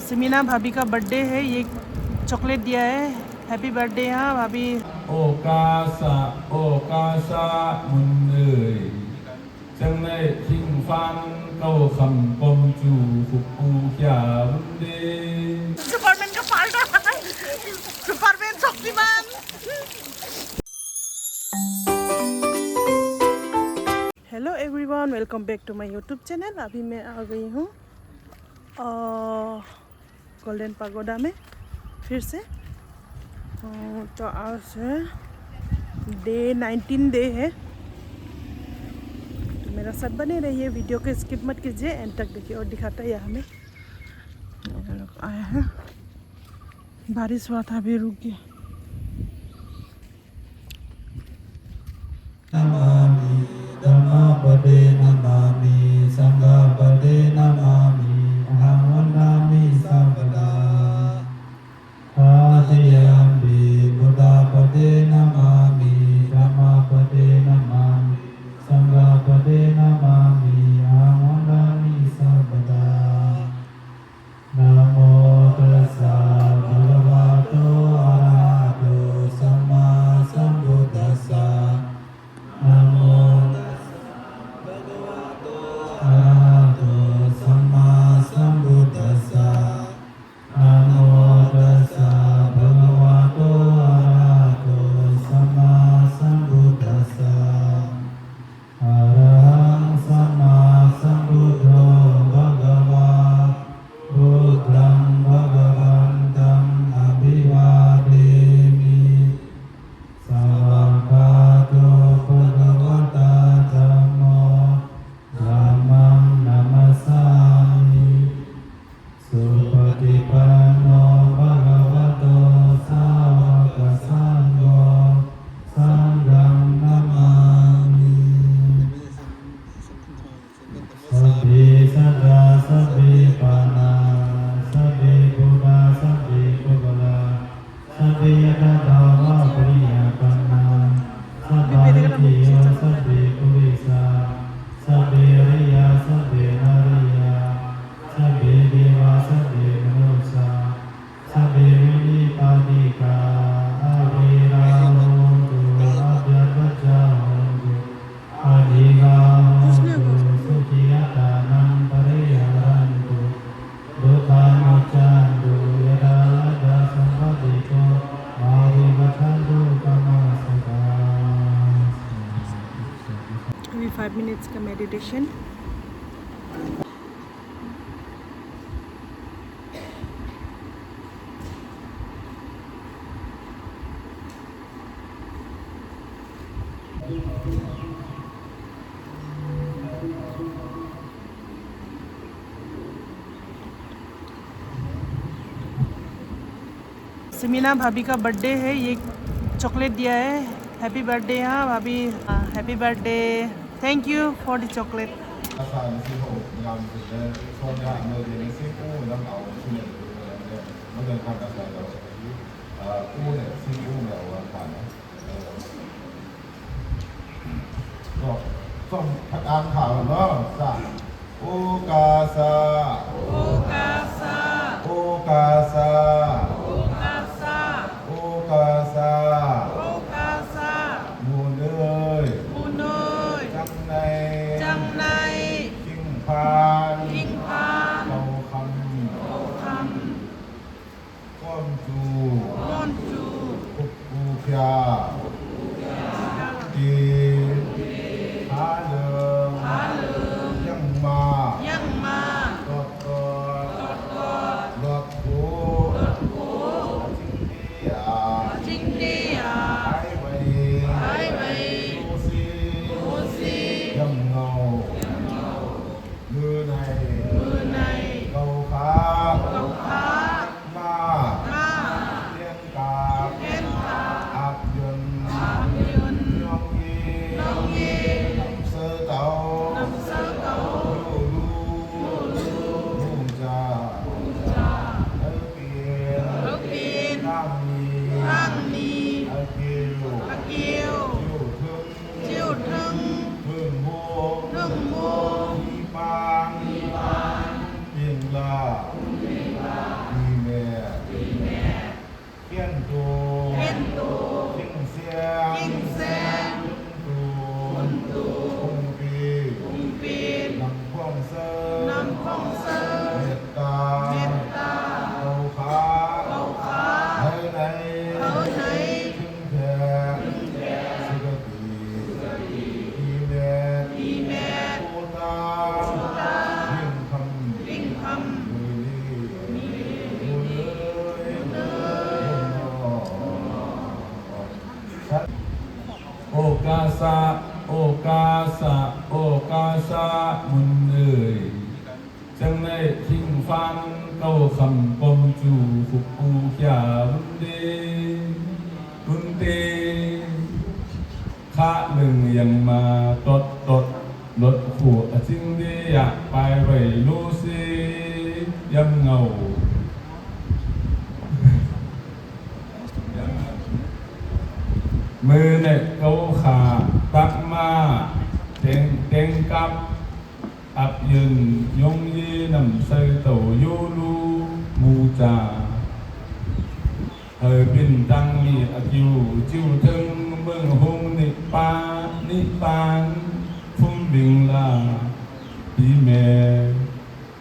समीना भाभी का बर्थडे है ये चॉकलेट दिया है हैप्पी बर्थडे हां भाभी โอกาสะมุนเอ่ยจังได้คิงฟันเก้าคำปมจูคุกปูเขียบุนเด सुपरमैन का पार्टा Superman Shaktimaan hello everyone welcome back to my YouTube channel अभी मैं आ गई हूँ गोल्डन पैगोडा में फिर से तो आज डे 19 डे है तो मेरा साथ बने रहिए वीडियो को स्किप मत कीजिए एंड तक देखिए और दिखाता है हमें लोग आए हैं बारिश हुआ था अभी रुक गया नमामि धम्मपदे नमामि संघपदे नमामि अहं वन्दामि सर्वदा आदियामि बुद्धपदे नमामि धम्मपदे नमामि संघपदे नमामि अहं वन्दामि सर्वदा नमो तस्सा भगवतो अरहतो सम्मा सम्बुद्धास्सा नमो अरहतो सम्मा सम्बुद्धास्सा नमो तस्सा भगवतो अरहतो सम्मा सम्बुद्धास्सा अरहं सम्मा सम्बुद्धो भगवा बुद्धं भगवन्तं अभिवादेमि सवकातो भगवता धम्मो धम्मं नमस्सामि सुपतिपन्नो भगवतो सावकसङ्घो सङ्घं नमामि सभे सदा सभे पाना सभे बुधा सभे कुबला सभे यथाधर्मा प्रियपन्ना सभारतीय सभे कुविसा सभे रिया सभे नरिया सभे देवा सभे मनुष्या सभे विनिपादिका अभिरा होन्तु अभ्यपचा होन्तु अधिगा होन्तु सुखियतानं परिहरन्तु दुःखामोचन्तु यदा यदा सम्पदितो मादिगच्छन्तु तमसदा अभी 5 मिनट्स का मेडिटेशन समीना भाभी का बर्थडे है ये चॉकलेट दिया है हैप्पी बर्थडे हां भाभी happy birthday thank you for the chocolate อาคารที่6งานสุดเลยส่วนใหญ่เมื่อเรียนที่กู้แล้วเอาที่เนี่ยเมื่อเดินทางกระแสเรากู้เนี่ยที่กู้เราผ่านนะก็ต้องอ่านข่าวเนาะสะโอกาสะโอกาสะโอกาสะโอกาสะโอกาสะโอกาสะมูลเอ้ยมูลเอ้ยจังในคิงพานเราคำก้อนจูคุกกูพยาดีหาเดิมยังมาก็ ดีเมียเขียนตูขิงเสียงคุณตูคุงปีนำพ่องเสอเมตตาเอาขาให้ในถึงแท้สุขติดีเมียผู้ตายิ่งคำมีลีโอกาสะโอกาสะโอกาสะมุนเอ่ยจังได้ทิ้งฟันเก้าคำปมจูฟุกปูขยาบุญเตข้าหนึ่งยังมาตดรถขู่จริงดีอยากไปไว้รู้สิยังเงามือเน็ตเขาขาตักมาเต็งกับอับยืนยงยีนำใส่เต่ายูรูมูจาบินดังมีอักยูจิ้วถึงเมืองหงนิปานฟุ้งบิงลาดีเม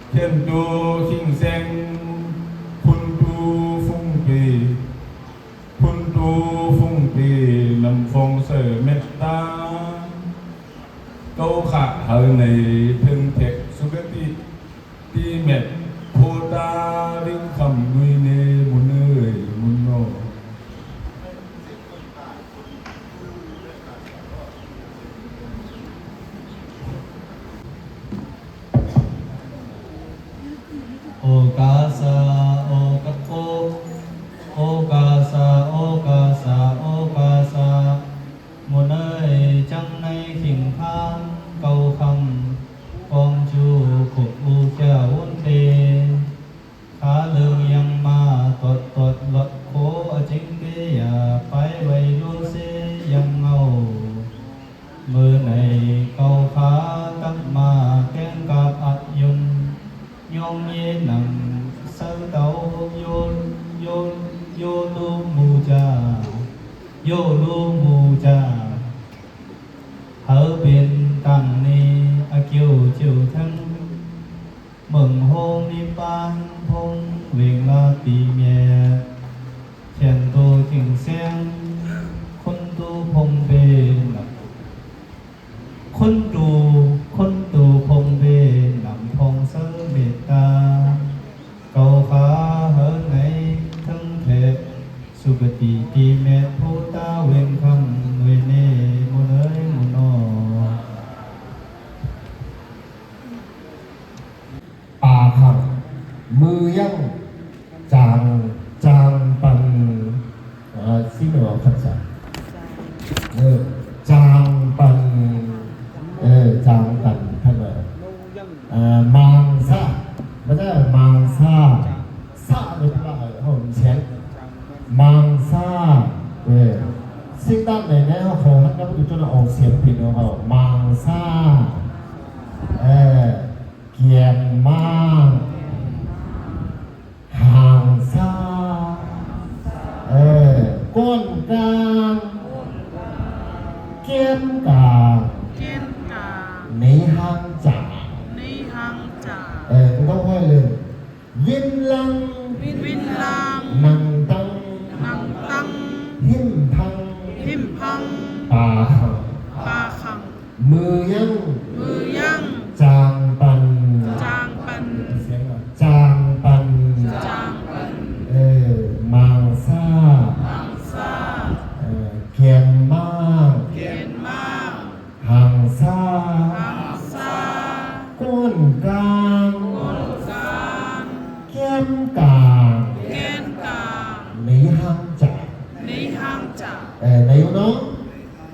เขียนดูขิงเซงคุณดูฟุ้งปีนำฟงเสอเมตตาโตขะเฮในพึงเทกสุกติตีเม็ดโพตาลิงคำนุยเนมุนเอ่ยมุนโนโอกาสะโอกะโอกาสะโอกาสะโอกาสะมุนเอ่ยจังในขิงพานเก้าคำกองจูขุบอูเจ้าวนเตขาเลืองยังมาตดหลดโคจริงเดียไปไว้ดูสิยังเงามือในเก้าขาตั้งมาแกงกับอัดยุนยองเย็นนำเสาเตาโยลูมูจาเฮาเป็นตังนี้อากิวจิวทั้งเมืองโฮงนิปานพงเวงลาตีเมียเขียนตัวถึงเสียงคนตูพงเบนคนตูพงเบนำพงเสอเมตตาเก้าขาเฮินในทั้งเทพสุกติตีเมตโพตาเวงคำเวเนมุนเอ่ยมุนโนปาหักมือยั่งจางปันซิโนขัดใจจางปันจางปันท่านมังซาไม่ใช่มังซาซาไม่เป็นไรผมเช็คมังซาซึ่งด้านในนี้เขาขอให้นักวิจารณ์ออกเสียงผิดเขามังซาเกียนมากห่างซาก้นกลางเกียนกลางในห้างจ่าต้องค่อยเลยวินลังนังตังหิมพังปาขังมือยังจางปันเสียงจางปันมังซาเกียนมากห่างซาก้นกลางเกียนกลางในห้างจ่าในยุน้อง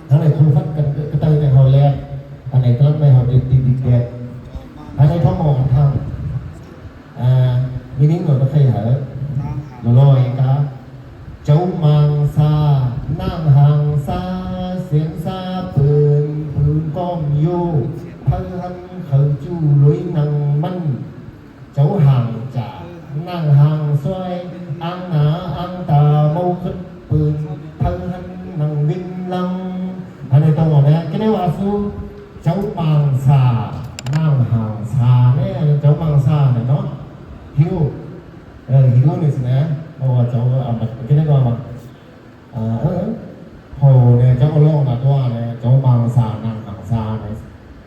ทั้งในคุณฟัดกันกระต่ายในหอแลนอันไหนตั้งในหอเด็กดีแกอันไหนท้องมองทางมินิหน่อยก็เคยหาลอยกะเจ้ามังซานั่งห่างซาเสียงซาปืนก้อมอยู่พันเขาจูลุยนังมันเจ้าห่างจ่า นั่งห่างซอยอังหนาอังตาเมาขึ้นปืนทั้งหันนั่งวินลังอันนี้ต้องบอกนะก็ได้ว่าสู้เจ้ามังสานั่งห่างซาเนี่ยเจ้ามังสาเนี่ยเนาะหิวหิวนี่สินะเพราะว่าเจ้าแบบก็ได้ว่าโหเนี่ยเจ้าก็ลงมาตัวเนี่ยเจ้ามังสานั่งห่างซาเนี่ย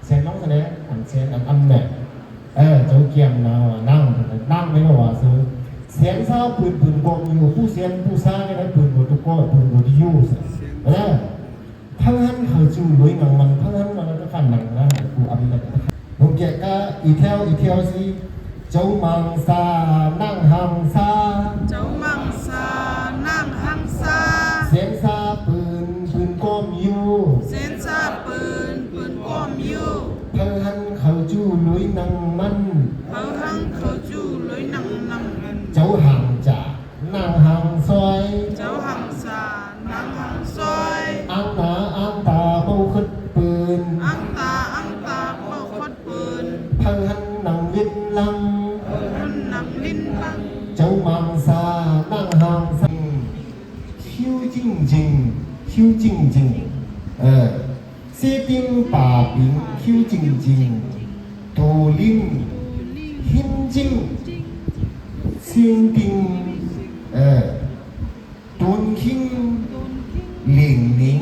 เซนน้องสินะอันเซนอันเนี่ยเจ้าเกียมนะนั่งไม่รู้ว่าซื้อเสียงเศร้าปืนกองอยู่ผู้เสียงผู้สร้างได้ปืนหัวตุกก้อนปืนหัวที่ยู่สิทั้งนั้นเขาจูลุยหนังมันทั้งนั้นมันก็ฟันหนังนะกูอภิรักษ์ลงเกียก็อีเที่ยวสิเจ้ามังสานั่งหังซาเจ้ามังสานั่งหังซาเสียงซาปืนก้มอยู่เสียงซาปืนก้มอยู่ทั้งนั้นเขาจูลุยหนังมันเขาจูลุยหนังเจ้าหังจ่านั่งหังซอยเจ้าหังซานั่งหังซอยอังหนาอังตาเมาขึ้นปืนอังตาเมาขึ้นปืนทั้งนั้นนั่งวินลังเจ้ามังสานั่งหังซาคิ้วจริงเสียติงป่าปิงคิ้วจริงตูลิงหินจริงเสียงติงตูนคิงหลิงหนิง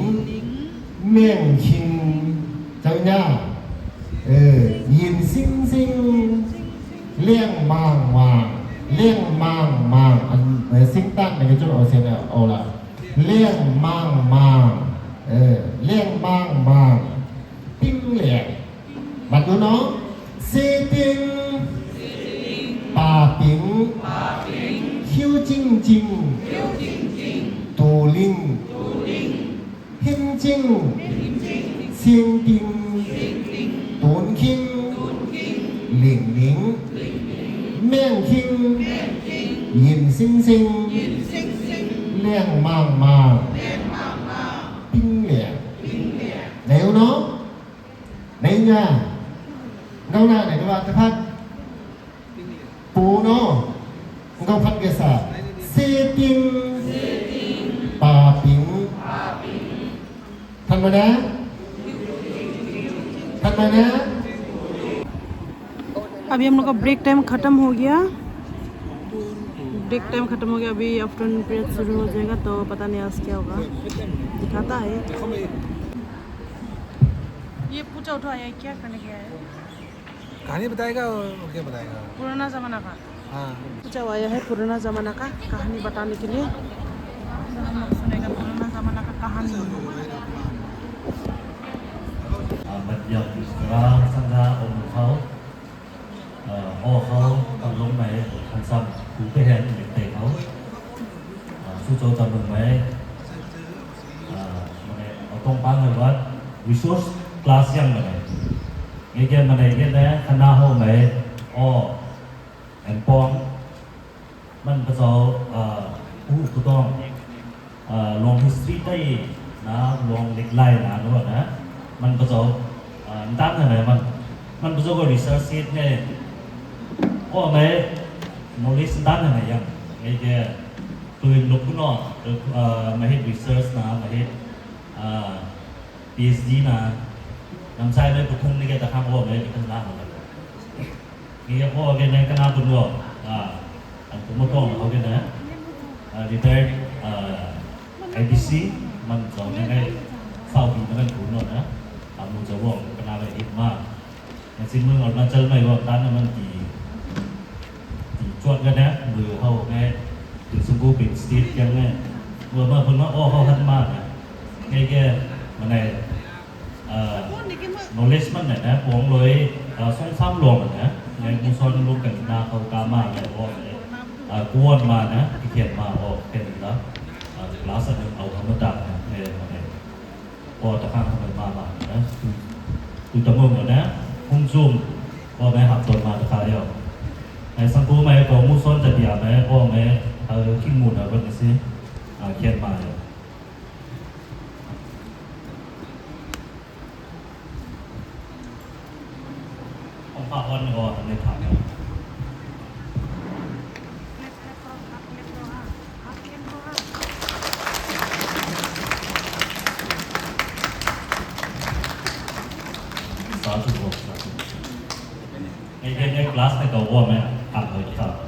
แม่งคิงเจ้าหน้ายินซิงเลี้ยงมางเลี้ยงมางอันซิงตั้งในกระจุกเอาเสียงเอาละเลี้ยงมางเลี้ยงมางปิ้งแหลกบัดดูเนาะเซติงป่าปิงคิ้วจริงตูลิงหินจริงเสียงติงตูนคิงหลิงหนิงแม่งคิงยินซิงเลี้ยงมางปิ้งแหลกเดี๋ยวเนาะในงานเงาหน้าไหนก็ว่าจะพัดปูเนาะเงาพัดเกษาเซติงป่าปิงทันมานะअभी हम लोग का ब्रेक टाइम ख़त्म हो गया अभी आफ्टरनून पीरियड शुरू हो जाएगा तो पता नहीं आज क्या होगा दिखाता है ये पूछा उठाया क्या करने गया है कहानी बताएगा और क्या बताएगा पुराना ज़माना का हाँ पूछा आया है पुराना ज़माना का कहानी बताने के लिए हम लोग सुनेगा पुराना ज़माना का कहानीมันอยากว่าสังฆาองค์เขาเขากำลังไหมทันซ้ำผู้ไปเห็นเด็กเตะเขาสู้โจจำลงไหมเอาตรงปังเลยว่า resource class ยังมาเลยเงี้ยมาเลยเงี้ยนะคณะห้องไหมแอนปองมันภาษาผู้ต้องลง history ได้นะลงเล็กไล่นะรู้ป่ะนะมันประสบตั้งอะไรมันประสบกับ research seat เนี่ยไหม knowledge ตั้งอะไรยังไอ้แกปืนลูกนอกมาเฮ็ด research นะมาเฮ็ดPhD นะนำใช้เลยประทุมนี่แกจะข้างไหมเป็นล่างอะไรนี่แกแกในคณะบุญว่าอันผมมาต้องเขาแกนะ retired IDC มันสอนยังไงเฝ้าปีนั้นถูกเนาะนะมูจะบอกคณะไปอีกมากในสิ่งเมื่อเราเจอไม่ว่าด้านนั้นมันกี่จวดกันนะมือเขาไงถึงสมบูรณ์เป็นสตีทยังไงเมื่อมาคนว่าเขาทันมากนะแก่มันในknowledge มันเนี่ยนะพวงเลยส่งซ้ำรวมนะในมุสลิมรวมกันนาเขากามาเลยออกกวนมานะที่เขียนมาออกเป็นแล้วคลาสหนึ่งเอาธรรมดาในพอตะข้างทำไมมานะคือตะมึงนะพุ่งซุ่มพอแม่หักตัวมาตะคาเดียวในสังคมแม่ของมุสลิมจะเดียบแม่พ่อแม่ขี้มูลอะไรแบบนี้เขียนมาเลยของพระวันก่อนในถาม fast 那个我们安排一下。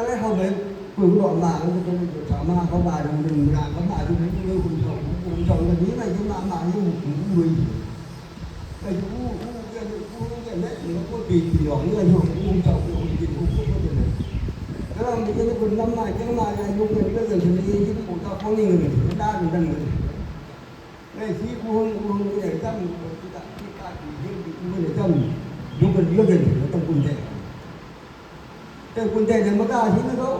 Kalau คุณบอกมาแล้วจะถามมาเขามาตรงนึงงานเขามาตรงนี้คุณส่งแบบนี้ไม่ยุ่งมายุ่งลุยไอ้ผู้เนี่ยมันก็ปีหลงเนี่ยอยู่คุณส่งคุณกินคุณก็จะเนี่ยแล้วเราจะได้คุณน้ำมาแค่มาอะไรยุ่งกันก็จะชนิดที่ผมต้องฟ้องนี่เลยได้เหมือนกันเลยไอ้ที่คุณเนี่ยจำที่การที่คุณเนี่ยจำยุ่งกันเยอะเลยต้องคุณใจแต่คุณใจเนี่ยมันก็ที่นั่นเขา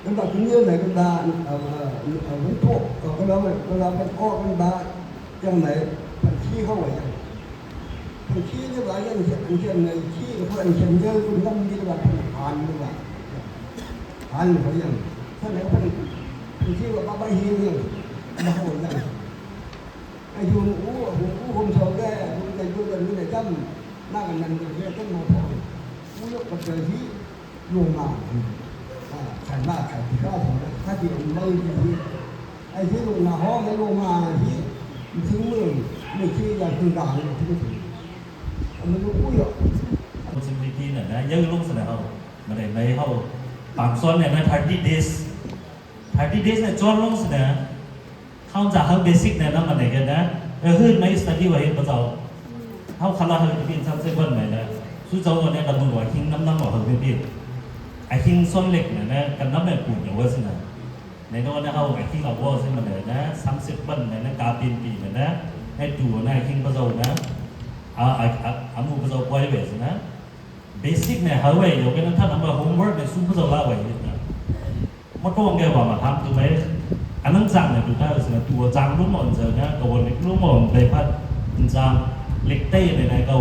chúng cũng như này chúng ta với thuốc cái đó mình có chúng ta trong này phần chi không phải phần chi như vậy anh chuyện này chi phần chuyện chơi cũng năm như là phần hàn như vậy hàn phải rằng thế này phần chi là ba hiên như mà hồi rằng ai dùng hôm sau cái cái gần như này trăm na gần gần cái cái màu thôi uống nước bật trời khí luôn màขันมากขันที่ข้าวของถ้าที่มือที่ไอ้ที่ลงมาห้องไอ้ลงมาที่ถึงมือไม่ที่อย่างคือด่างที่ไม่ถึงมันก็อุ้ยอ่ะ possibility เนี่ยนะยังลงเสนอเอามาได้ในเฮาบางส่วนเนี่ยนะ30 days เนี่ยจอนลงเสนอเฮาจะเฮาเบสิกเนี่ยนำมาได้กันนะฮื้นไม่ study ไว้บ่เจ้าเฮาคลาเฮาเป็นซับเซเว่นไหนนะสู้เจ้าเนี่ยก็มึงว่าคิงน้ำบ่เฮาเป็นไอ้คิงส่วนเล็กเนี่ยนะกันน้ำแบบปุ่นอย่างว่าสินะในโน้นนะเขาไอ้คิงเราว่าสิมันเลยนะ30 วันเนี่ยนะกาปีนปีเนี่ยนะให้ดูนะไอ้คิงประสบนะมูประสบไว้แบบสินะเบสิกเนี่ยเขาไว้อยู่กันถ้าทำแบบโฮมเวิร์กเนี่ยสู้ประสบละไว้นะมันก็แกว่ามาทำคือไหมอันนั้นจังเนี่ยดูได้สินะตัวจังรู้หมดเลยนะกับวันเล็กรู้หมดเลยพัดจังเล็กเต้เนี่ยนะเขา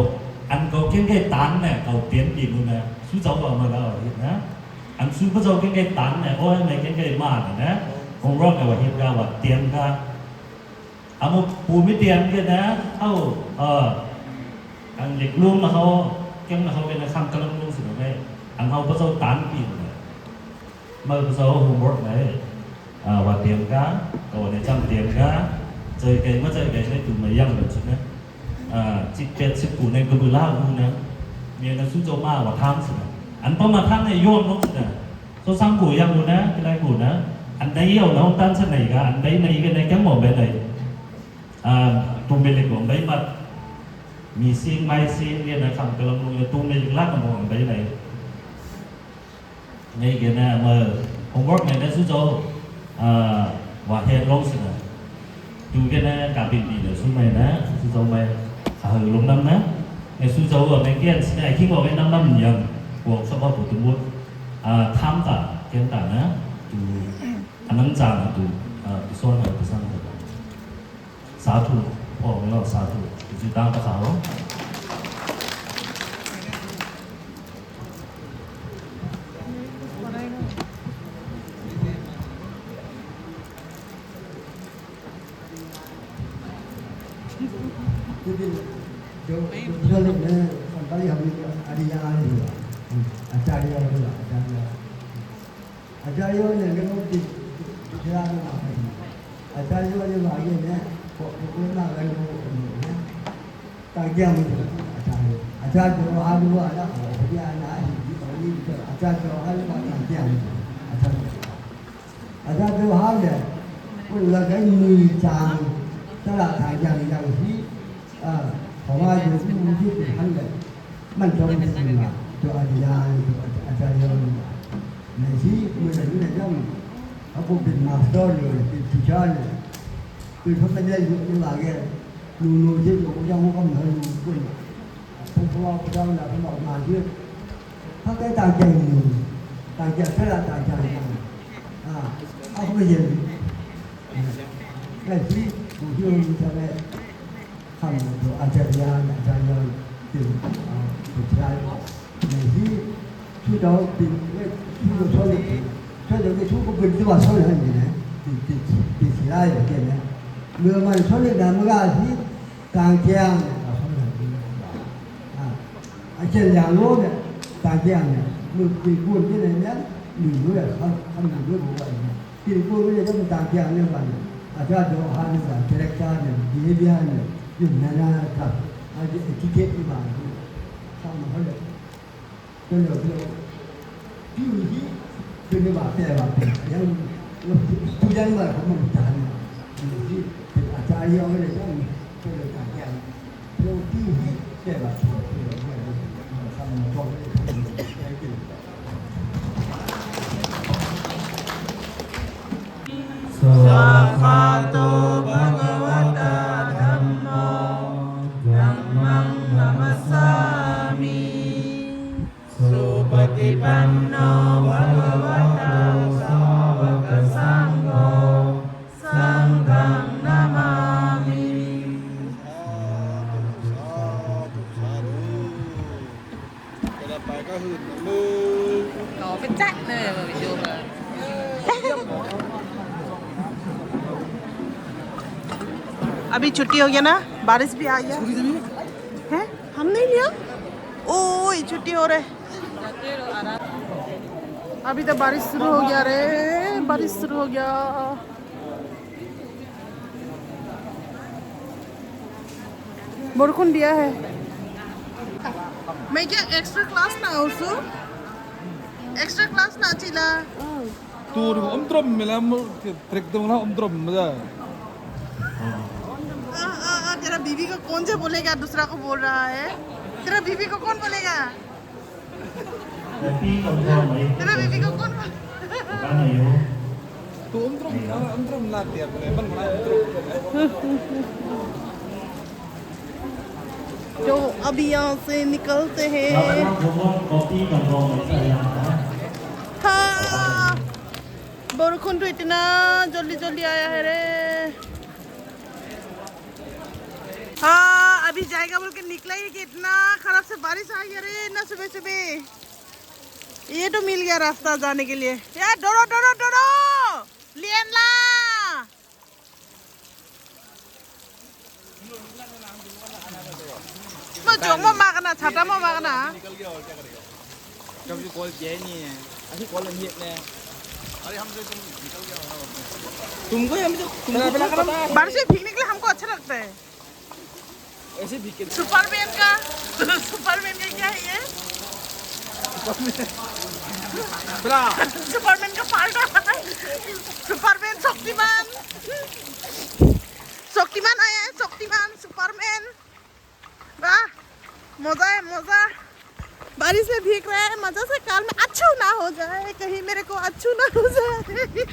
อันเขาเก่งแค่ตันเนี่ยเขาเปลี่ยนปีนู่นนะสู้เจ้าว่ามาแล้วนะanh suy bắt đầu cái tán này ôi này cái mà này nè không rõ cái hiện ra và tiền ra một phù mấy tiền cái nè anh lịch luôn mà họ cái là họ cái là khăm cái luôn sự này anh họ bắt đầu tán tiền này mà bắt đầu homework này và tiền cá rồi để trăm tiền cá chơi cái mất chơi cái này tụi mày yam được chứ nè chỉ biết chỉ phụ này cứ bự lao luôn nè miền nó xuống châu ma và tham sự anh có mà tham này yôn nó nè số sang của yang luôn á cái này của nó anh đấy yêu nó tan sân này cả anh đấy này cái này cắm mồm bên này tụi mình lại cũng đấy mà mì xiên mai xiên kia là thằng cái lòng tụi mình lát mồm đấy này ngay kia nè mà homework này nó xuống châu và hiện long sự tụi cái này cả bình bình ở xuống mày nè xuống châu mày lùng năm nè ngày xuống châu ở bên kia này khi mà bên năm nhiều cuộc sống của tụi mình tham gia kiến tạo nữa từ anh nâng giảm từ số này từ sang từ xã thủ hoặc là xã thủ từ đang có khảo जो लोग ने संताली हम आदिया आदि आचार्य आचार्यों ने लोग दिखा रहा है आचार्यों ने आगे ने कोरोना का लोग ताकि हम आचार्य जो आज वो आया वो आना है आचार्य जो आज वो ताकि हम आचार्य जो आज है वो लगे नी चांग चला था yangที่ของว่าอยู่ที่ท่านเลยมันจงเป็นตัวอาจารย์อาจารย์ในที่มือหนึ่งในย่อมเขาพูดเป็นมาสเตอร์เลยเป็นทีเชอร์เลยคือเขาไม่ได้อยู่ในหลักแกนูที่อยู่ยังเขาไม่รู้ด้วยเพราะว่าเขาเนี่ยเขาบอกมาที่เขาได้ต่างใจอยู่ต่างใจแค่ต่างใจกันเขาไม่เห็นในที่ผู้ที่อยู่จะได้ทำตัวอาจารย์ถึงผู้ชายในที่เราติดที่เราชอบเลยชอบเลยทุกคนเป็นตัวชอบเลยนะติดสีได้อย่างเงี้ยนะเมื่อมันชอบเลยนะมันก็ที่กลางแจ้งเราชอบเลยอาจารย์อย่างโน้นเนี่ยกลางแจ้งเนี่ยมือตีกูที่ไหนเนี่ยหนึ่งด้วยเขาทำหนึ่งด้วยบุคคลตีกูไม่ได้ต้องกลางแจ้งเนี่ยวันอาจารย์จะหาเรื่องคาแรคเตอร์เนี่ยดีเดียเนี่ยอยู่นานๆครับอาจจะที่เก็บที่บ้านทำมาเขาเลยก็เลยที่ คือไม่ว่าแต่ว่ายังทุกอย่างมาของมันจานที่เป็นอาจารย์ยอมไม่ได้ต้องเป็นการแข่งเรื่องที่แต่ว่าทำตรงได้กิน สวากขาโตภะคะวะตาธัมโมธัมมังนัมสสามิสุปฏิปันโนภะคะวะโตสาวกสังโฆสังฆังนามามิ ไปก็หื่นมือ Có cái chạy này mà bị dùng rồi. अभी छुट्टी हो गया ना बारिश भी आ गया है हम नहीं लिया ओए छुट्टी हो रहे अभी तो बारिश शुरू हो गया रे बारिश शुरू हो गया बरखुन दिया है मैं क्या एक्स्ट्रा क्लास ना उसु एक्स्ट्रा क्लास ना चिला tur omtrom melam trek dong la omtrom maza तेरा बीवी को कौन से बोलेगा दूसरा को बोल रहा है तेरा बीवी को कौन बोलेगा तेरा बीवी को कौन tu omtrom la tiap le ban na omtrom जो अभी यहाँ से निकलते हैं हाँ बरखुन तो इतना जल्दी जल्दी आया है रे हाँ अभी जाएगा बोल के निकला ही कि इतना खराब से बारिश आ गया रे ना सुबह सुबह ये तो मिल गया रास्ता जाने के लिए यार डरो डरो डरो लियन ला मैं जो मैं मारना छाता मैं मारना kami call Jenny asi call an hit ne अरे हम जो निकल गया तुमको हम जो बारिश में भीगने के लिए हमको अच्छा लगता है ऐसे भीग के सुपरमैन का क्या है ये सुपरमैन का पार्ट सुपरमैन शक्तिमान आया है शक्तिमान सुपरमैन वाह मजा है मजा बारिश में भीग रहा है मजा से काल में अच्छू ना हो जाए कहीं मेरे को अच्छू ना हो जाए